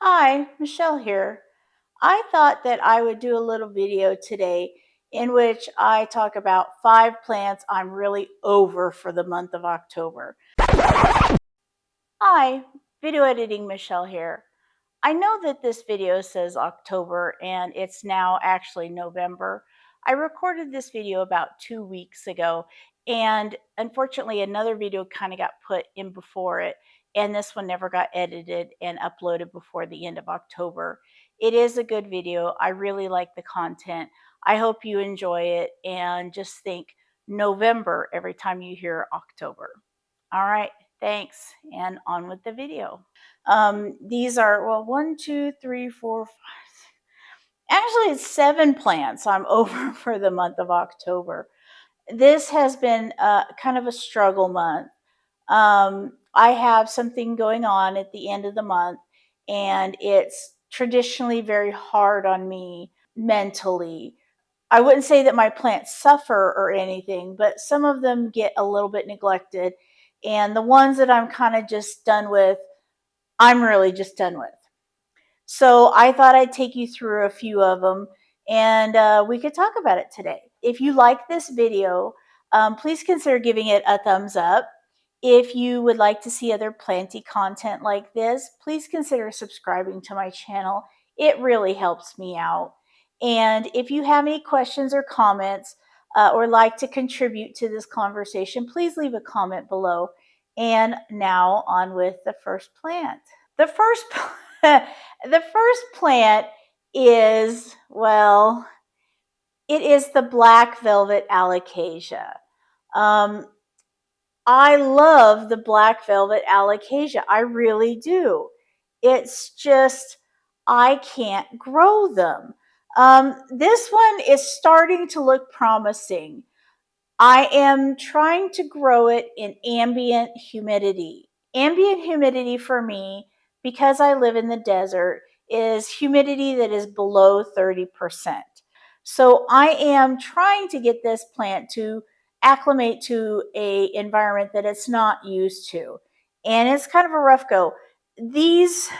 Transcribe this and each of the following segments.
Hi, Michelle here. I thought that I would do a little video today in which I talk about 5 plants I'm really over for the month of October. Hi, video editing Michelle here. I know that this video says October and it's now actually November. I recorded this video about 2 weeks ago, and unfortunately another video kind of got put in before it, and this one never got edited and uploaded before the end of October. It is a good video. I really like the content. I hope you enjoy it, and just think November every time you hear October. All right, thanks, and on with the video. These are, well, 1, 2, 3, 4, 5. Actually, it's 7 plants I'm over for the month of October. This has been kind of a struggle month. I have something going on at the end of the month, and it's traditionally very hard on me mentally. I wouldn't say that my plants suffer or anything, but some of them get a little bit neglected. And the ones that I'm kind of just done with, I'm really just done with. So I thought I'd take you through a few of them, and we could talk about it today. If you like this video, please consider giving it a thumbs up. If you would like to see other planty content like this, please consider subscribing to my channel. It really helps me out. And if you have any questions or comments or like to contribute to this conversation, please leave a comment below. And now on with the first plant. The first the first plant is, well, it is the black velvet alocasia. I love the black velvet alocasia. I really do. It's just, I can't grow them. This one is starting to look promising. I am trying to grow it in ambient humidity. Ambient humidity for me, because I live in the desert, is humidity that is below 30%. So I am trying to get this plant to acclimate to a environment that it's not used to. And it's kind of a rough go. These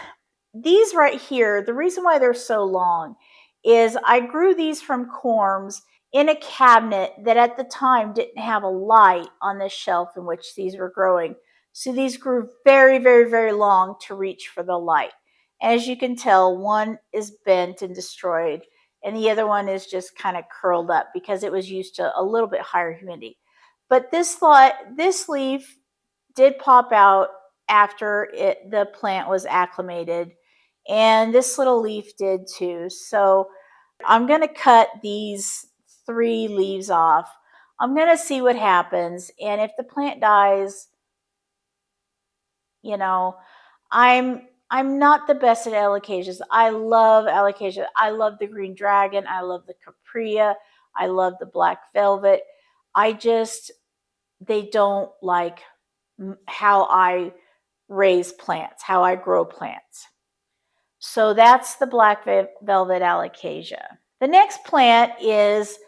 right here, the reason why they're so long is I grew these from corms in a cabinet that at the time didn't have a light on the shelf in which these were growing. So these grew very, very, very long to reach for the light. As you can tell, one is bent and destroyed, and the other one is just kind of curled up because it was used to a little bit higher humidity. But this leaf did pop out after the plant was acclimated, and this little leaf did too. So I'm going to cut these 3 leaves off. I'm going to see what happens, and if the plant dies, you know, I'm not the best at alocasias. I love alocasia. I love the green dragon. I love the capria. I love the black velvet. They don't like how I raise plants, how I grow plants. So that's the black velvet alocasia. The next plant is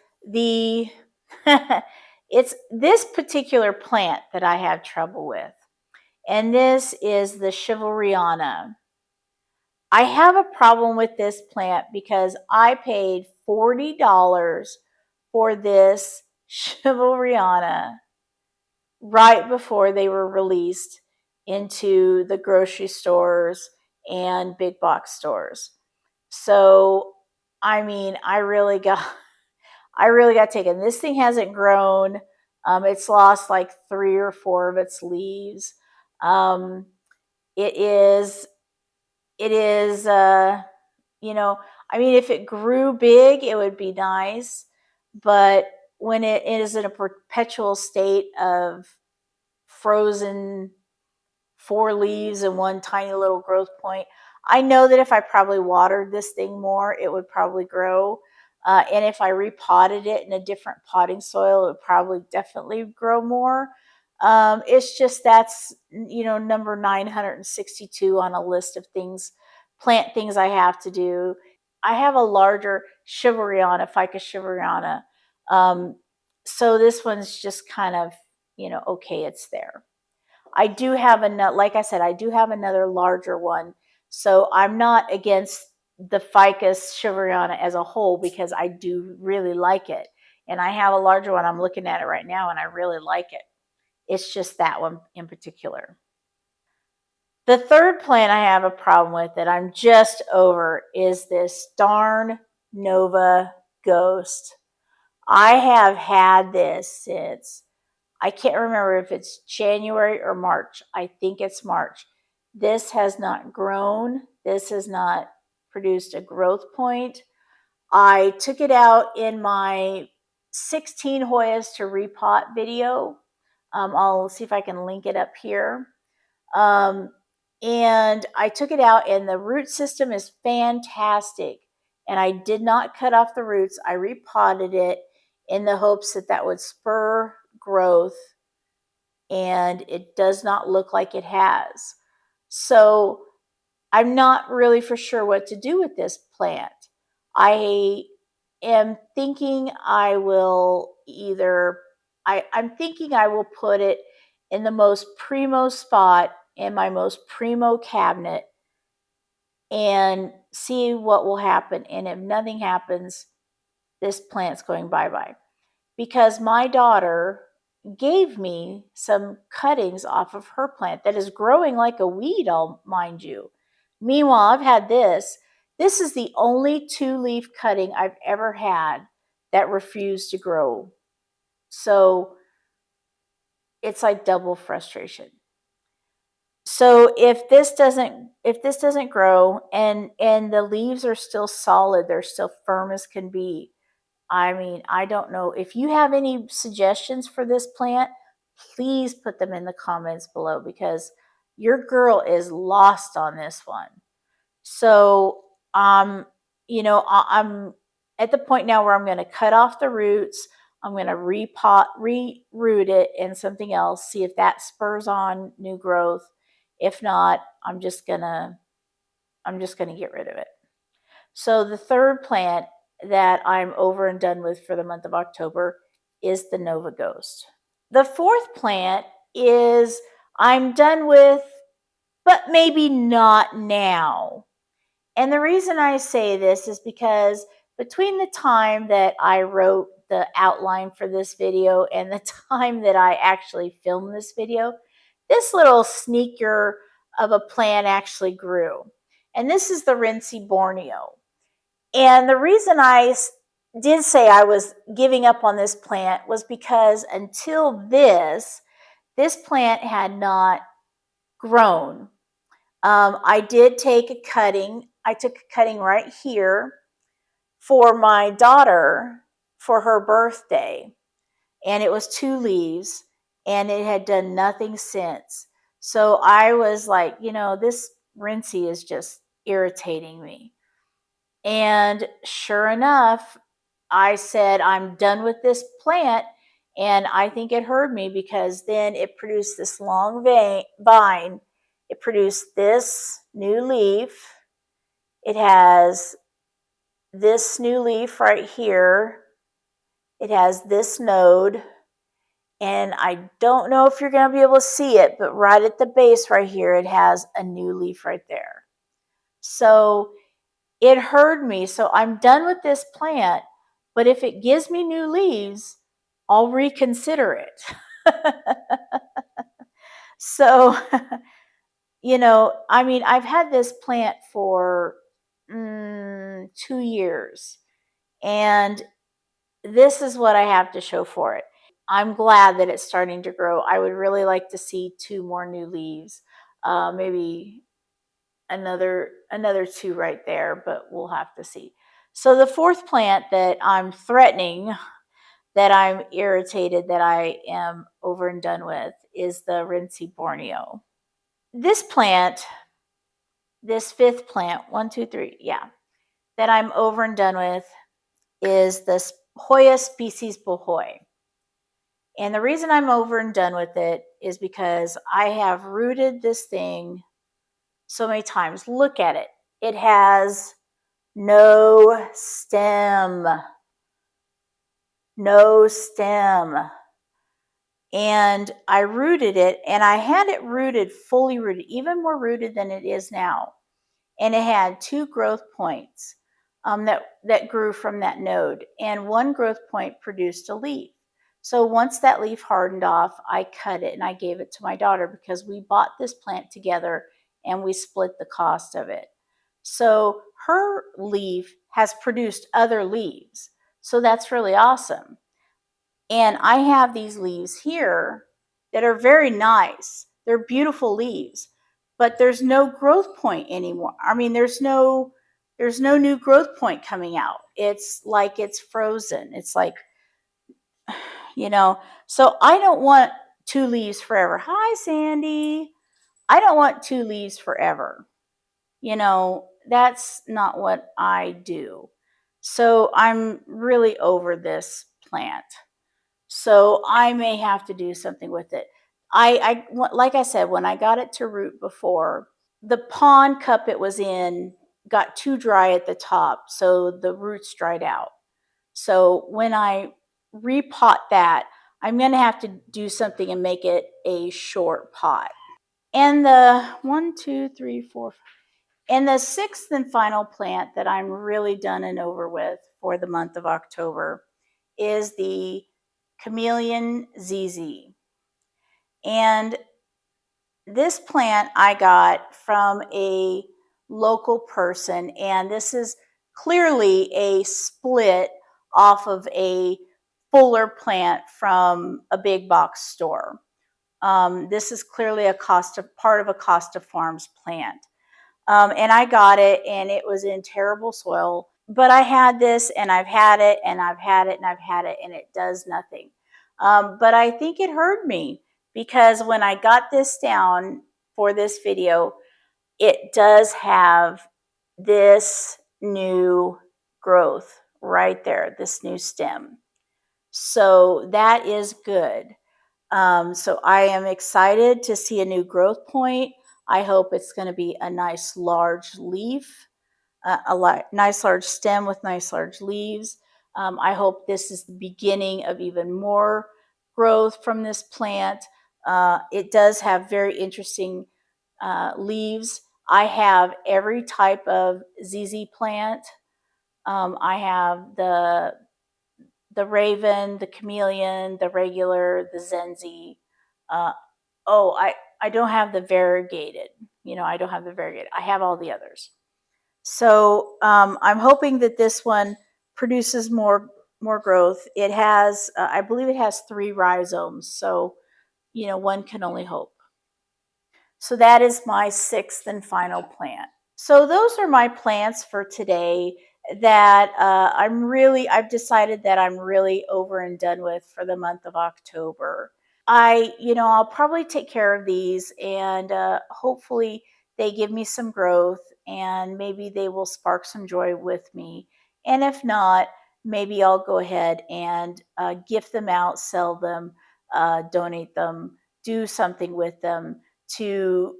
it's this particular plant that I have trouble with. And this is the Chivalriana. I have a problem with this plant because I paid $40 for this Chivalriana right before they were released into the grocery stores and big box stores. So, I mean, I really got taken. This thing hasn't grown. It's lost like 3 or 4 of its leaves. It is, you know, I mean, if it grew big, it would be nice. But when it is in a perpetual state of frozen 4 leaves and one tiny little growth point, I know that if I probably watered this thing more, it would probably grow. And if I repotted it in a different potting soil, it would probably definitely grow more. It's just that's, number 962 on a list of plant things I have to do. I have a larger Chivalriana, Ficus Chivalriana. So this one's just kind of, okay, it's there. I do have another, like I said, I do have another larger one So I'm not against the Ficus chivalriana as a whole because I do really like it. And I have a larger one. I'm looking at it right now and I really like it. It's just that one in particular. The third plant I have a problem with that I'm just over is this darn Nova Ghost. I have had this since, I can't remember if it's January or March. I think it's March. This has not grown. This has not produced a growth point. I took it out in my 16 Hoyas to repot video. I'll see if I can link it up here. And I took it out, and the root system is fantastic. And I did not cut off the roots. I repotted it in the hopes that that would spur growth, and it does not look like it has. So I'm not really for sure what to do with this plant. I am thinking I will either, I'm thinking I will put it in the most primo spot in my most primo cabinet and see what will happen. And if nothing happens, this plant's going bye-bye. Because my daughter gave me some cuttings off of her plant that is growing like a weed, I'll mind you. Meanwhile, I've had this. This is the only 2-leaf cutting I've ever had that refused to grow. So it's like double frustration. So if this doesn't grow and the leaves are still solid, they're still firm as can be, I mean, I don't know. If you have any suggestions for this plant, please put them in the comments below because your girl is lost on this one. So, I'm at the point now where I'm going to cut off the roots. I'm going to reroot it in something else, see if that spurs on new growth. If not, I'm just going to get rid of it. So the third plant that I'm over and done with for the month of October is the Nova Ghost. The fourth plant is I'm done with, but maybe not now. And the reason I say this is because between the time that I wrote the outline for this video and the time that I actually filmed this video, this little sneaker of a plant actually grew. And this is the rintzii Borneo. And the reason I did say I was giving up on this plant was because until this plant had not grown. I did take a cutting. I took a cutting right here for my daughter for her birthday. And it was 2 leaves and it had done nothing since. So I was like, this rintzii is just irritating me. And sure enough, I said, I'm done with this plant. And I think it heard me because then it produced this long vine. It produced this new leaf. It has this new leaf right here. It has this node. And I don't know if you're going to be able to see it, but right at the base right here, it has a new leaf right there. So it heard me. So I'm done with this plant, but if it gives me new leaves, I'll reconsider it. So, I've had this plant for 2 years, and this is what I have to show for it. I'm glad that it's starting to grow. I would really like to see 2 more new leaves, maybe another 2 right there, but we'll have to see. So the fourth plant that I'm threatening, that I'm irritated, that I am over and done with is the rintzii Borneo. This plant, this fifth plant, 1, 2, 3, yeah, that I'm over and done with is this Hoya species Bahoi. And the reason I'm over and done with it is because I have rooted this thing so many times. Look at it. It has no stem. No stem. And I rooted it, and I had it rooted, fully rooted, even more rooted than it is now. and it had 2 growth points that grew from that node, and one growth point produced a leaf. So once that leaf hardened off, I cut it and I gave it to my daughter because we bought this plant together and we split the cost of it. So her leaf has produced other leaves. So that's really awesome. And I have these leaves here that are very nice. They're beautiful leaves, but there's no growth point anymore. I mean, there's no new growth point coming out. It's like it's frozen. It's like, so I don't want 2 leaves forever. Hi, Sandy. I don't want 2 leaves forever. That's not what I do. So I'm really over this plant. So I may have to do something with it. Like I said, when I got it to root before, the pond cup it was in got too dry at the top, so the roots dried out. So when I repot that, I'm going to have to do something and make it a short pot. And the 1, 2, 3, 4, and the 6th and final plant that I'm really done and over with for the month of October is the Chameleon ZZ. And this plant I got from a local person, and this is clearly a split off of a fuller plant from a big box store. This is clearly part of a Costa Farms plant. And I got it, and it was in terrible soil. But I had this, and I've had it, and I've had it, and I've had it, and it does nothing. But I think it hurt me because when I got this down for this video, it does have this new growth right there, this new stem. So that is good. So I am excited to see a new growth point. I hope it's going to be a nice large leaf, nice large stem with nice large leaves. I hope this is the beginning of even more growth from this plant. It does have very interesting leaves. I have every type of ZZ plant. I have the raven, the chameleon, the regular, the zenzi. I don't have the variegated. I don't have the variegated. I have all the others. So I'm hoping that this one produces more growth. It has, I believe, it has 3 rhizomes. So one can only hope. So that is my 6th and final plant. So those are my plants for today that I've decided that I'm really over and done with for the month of October. I'll probably take care of these, and hopefully they give me some growth, and maybe they will spark some joy with me. And if not, maybe I'll go ahead and gift them out, sell them, donate them, do something with them to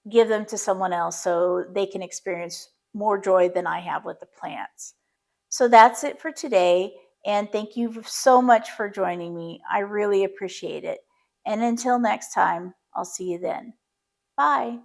give them to someone else so they can experience more joy than I have with the plants. So that's it for today. And thank you so much for joining me. I really appreciate it. And until next time, I'll see you then. Bye.